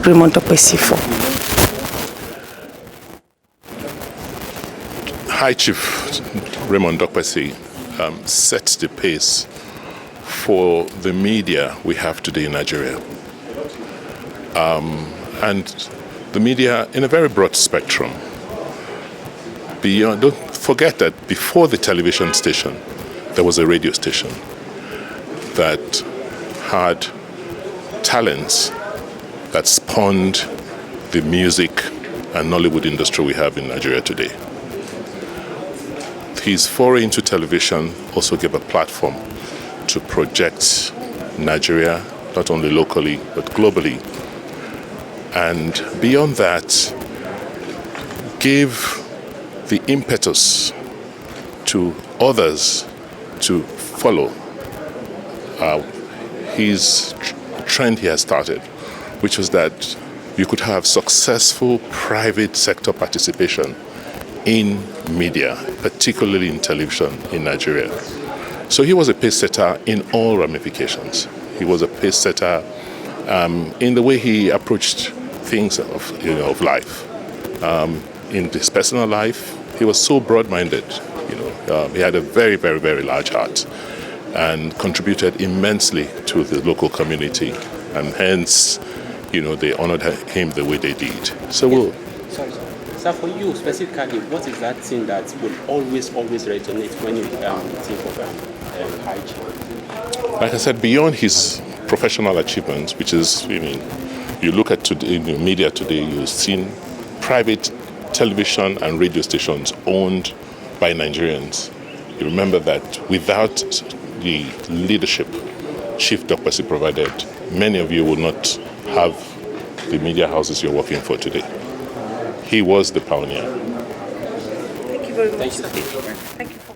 Raymond Dokpesi for. High Chief Raymond Dokpesi sets the pace for the media we have today in Nigeria. And the media in a very broad spectrum. Don't forget that before the television station, there was a radio station that had talents that spawned the music and Nollywood industry we have in Nigeria today. His foray into television also gave a platform to project Nigeria, not only locally, but globally. And beyond that, gave the impetus to others to follow his trend he has started, which was that you could have successful private sector participation in media, particularly in television in Nigeria. So he was a pace setter in all ramifications. He was a pace setter in the way he approached things of life. In his personal life, he was so broad-minded. He had a very, very, very large heart and contributed immensely to the local community, and hence, they honored him the way they did. So So for you specifically, what is that thing that will always resonate when you think of High Chief? Like I said, beyond his professional achievements, which is, you look at today, in the media today, you've seen private television and radio stations owned by Nigerians. You remember that without the leadership Chief Dokpesi provided, many of you would not have the media houses you're working for today. He was the pioneer. Thank you very much. Thank you.